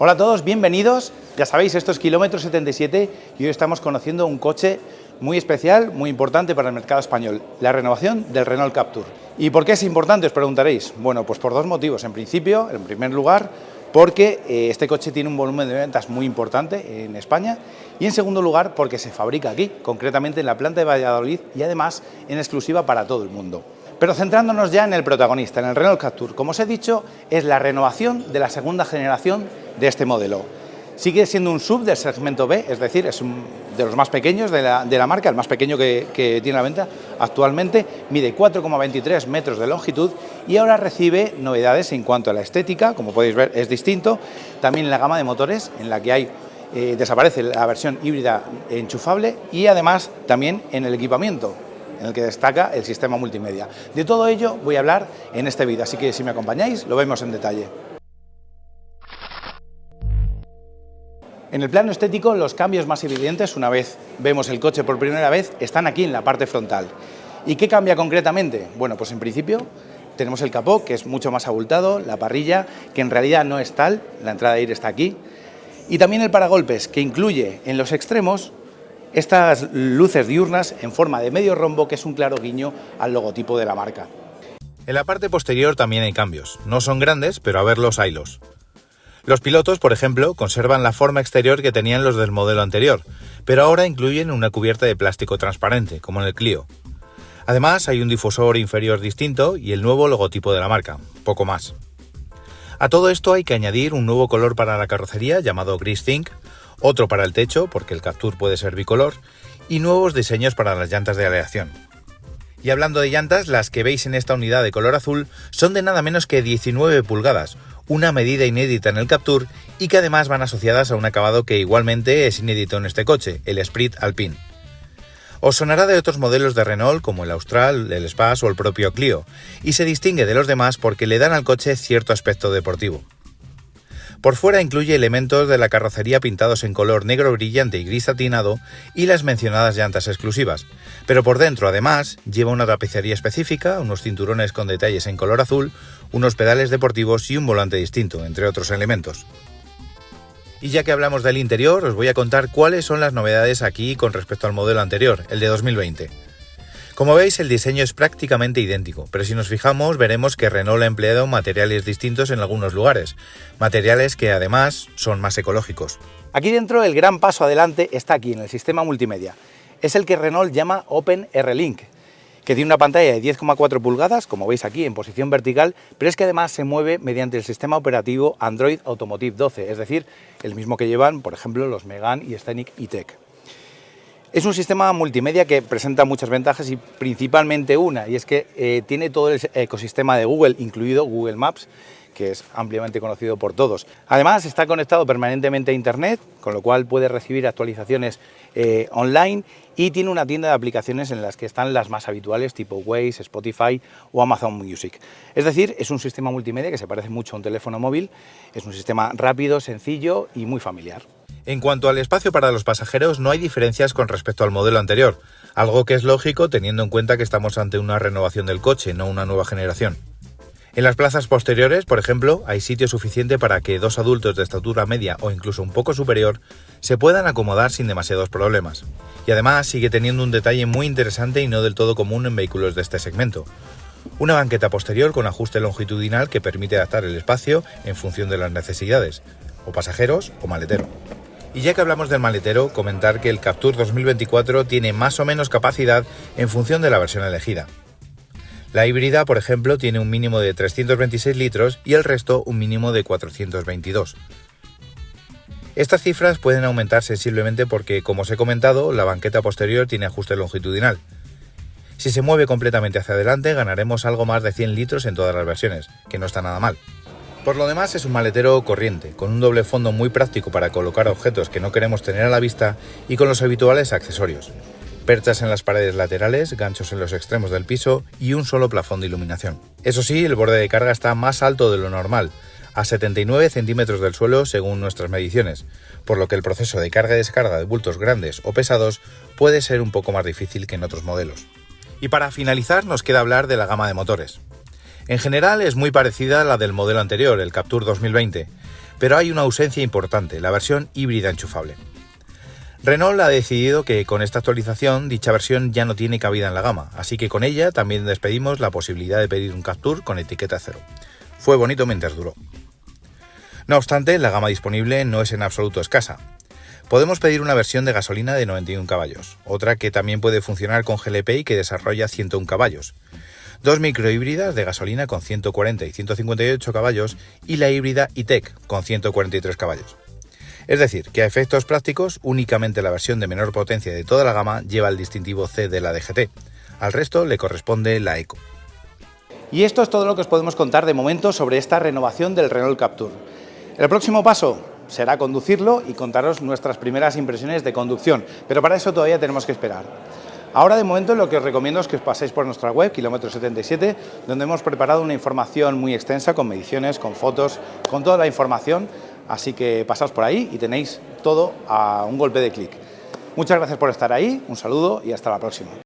Hola a todos, bienvenidos. Ya sabéis, esto es Kilómetro 77 y hoy estamos conociendo un coche muy especial, muy importante para el mercado español, la renovación del Renault Captur. ¿Y por qué es importante, os preguntaréis? Bueno, pues por dos motivos. En principio, en primer lugar, porque este coche tiene un volumen de ventas muy importante en España y en segundo lugar porque se fabrica aquí, concretamente en la planta de Valladolid y además en exclusiva para todo el mundo. Pero centrándonos ya en el protagonista, en el Renault Captur, como os he dicho, es la renovación de la segunda generación de este modelo. Sigue siendo un SUV del segmento B, es decir, es de los más pequeños de la marca, el más pequeño que tiene a la venta actualmente, mide 4,23 metros de longitud y ahora recibe novedades en cuanto a la estética, como podéis ver es distinto, también en la gama de motores, en la que desaparece la versión híbrida enchufable y además también en el equipamiento, en el que destaca el sistema multimedia. De todo ello voy a hablar en este vídeo, así que si me acompañáis lo vemos en detalle. En el plano estético, los cambios más evidentes, una vez vemos el coche por primera vez, están aquí en la parte frontal. ¿Y qué cambia concretamente? Bueno, pues en principio tenemos el capó, que es mucho más abultado, la parrilla, que en realidad no es tal, la entrada de aire está aquí, y también el paragolpes, que incluye en los extremos estas luces diurnas en forma de medio rombo, que es un claro guiño al logotipo de la marca. En la parte posterior también hay cambios. No son grandes, pero a verlos haylos. Los pilotos, por ejemplo, conservan la forma exterior que tenían los del modelo anterior, pero ahora incluyen una cubierta de plástico transparente, como en el Clio. Además, hay un difusor inferior distinto y el nuevo logotipo de la marca, poco más. A todo esto hay que añadir un nuevo color para la carrocería llamado Gris Zinc, otro para el techo, porque el Captur puede ser bicolor, y nuevos diseños para las llantas de aleación. Y hablando de llantas, las que veis en esta unidad de color azul son de nada menos que 19 pulgadas, una medida inédita en el Captur y que además van asociadas a un acabado que igualmente es inédito en este coche, el Esprit Alpine. Os sonará de otros modelos de Renault como el Austral, el Espace o el propio Clio, y se distingue de los demás porque le dan al coche cierto aspecto deportivo. Por fuera incluye elementos de la carrocería pintados en color negro brillante y gris satinado y las mencionadas llantas exclusivas, pero por dentro además lleva una tapicería específica, unos cinturones con detalles en color azul, unos pedales deportivos y un volante distinto, entre otros elementos. Y ya que hablamos del interior, os voy a contar cuáles son las novedades aquí con respecto al modelo anterior, el de 2020. Como veis, el diseño es prácticamente idéntico, pero si nos fijamos veremos que Renault ha empleado materiales distintos en algunos lugares, materiales que además son más ecológicos. Aquí dentro el gran paso adelante está aquí en el sistema multimedia. Es el que Renault llama Open R-Link, que tiene una pantalla de 10,4 pulgadas, como veis aquí en posición vertical, pero es que además se mueve mediante el sistema operativo Android Automotive 12, es decir, el mismo que llevan, por ejemplo, los Megane y Scenic E-Tech. Es un sistema multimedia que presenta muchas ventajas y principalmente una, y es que tiene todo el ecosistema de Google, incluido Google Maps, que es ampliamente conocido por todos. Además está conectado permanentemente a Internet, con lo cual puede recibir actualizaciones online y tiene una tienda de aplicaciones en las que están las más habituales, tipo Waze, Spotify o Amazon Music. Es decir, es un sistema multimedia que se parece mucho a un teléfono móvil, es un sistema rápido, sencillo y muy familiar. En cuanto al espacio para los pasajeros, no hay diferencias con respecto al modelo anterior, algo que es lógico teniendo en cuenta que estamos ante una renovación del coche, no una nueva generación. En las plazas posteriores, por ejemplo, hay sitio suficiente para que dos adultos de estatura media o incluso un poco superior se puedan acomodar sin demasiados problemas. Y además sigue teniendo un detalle muy interesante y no del todo común en vehículos de este segmento. Una banqueta posterior con ajuste longitudinal que permite adaptar el espacio en función de las necesidades, o pasajeros o maletero. Y ya que hablamos del maletero, comentar que el Captur 2024 tiene más o menos capacidad en función de la versión elegida. La híbrida, por ejemplo, tiene un mínimo de 326 litros y el resto un mínimo de 422. Estas cifras pueden aumentar sensiblemente porque, como os he comentado, la banqueta posterior tiene ajuste longitudinal. Si se mueve completamente hacia adelante, ganaremos algo más de 100 litros en todas las versiones, que no está nada mal. Por lo demás es un maletero corriente, con un doble fondo muy práctico para colocar objetos que no queremos tener a la vista y con los habituales accesorios. Perchas en las paredes laterales, ganchos en los extremos del piso y un solo plafón de iluminación. Eso sí, el borde de carga está más alto de lo normal, a 79 centímetros del suelo según nuestras mediciones, por lo que el proceso de carga y descarga de bultos grandes o pesados puede ser un poco más difícil que en otros modelos. Y para finalizar nos queda hablar de la gama de motores. En general es muy parecida a la del modelo anterior, el Captur 2020. Pero hay una ausencia importante, la versión híbrida enchufable. Renault ha decidido que con esta actualización dicha versión ya no tiene cabida en la gama, así que con ella también despedimos la posibilidad de pedir un Captur con etiqueta 0. Fue bonito mientras duró. No obstante, la gama disponible no es en absoluto escasa. Podemos pedir una versión de gasolina de 91 caballos, otra que también puede funcionar con GLP y que desarrolla 101 caballos, dos microhíbridas de gasolina con 140 y 158 caballos y la híbrida E-Tech con 143 caballos. Es decir, que a efectos prácticos, únicamente la versión de menor potencia de toda la gama lleva el distintivo C de la DGT. Al resto le corresponde la Eco. Y esto es todo lo que os podemos contar de momento sobre esta renovación del Renault Captur. El próximo paso será conducirlo y contaros nuestras primeras impresiones de conducción, pero para eso todavía tenemos que esperar. Ahora, de momento, lo que os recomiendo es que os paséis por nuestra web, Kilómetro 77, donde hemos preparado una información muy extensa, con mediciones, con fotos, con toda la información. Así que pasaos por ahí y tenéis todo a un golpe de clic. Muchas gracias por estar ahí, un saludo y hasta la próxima.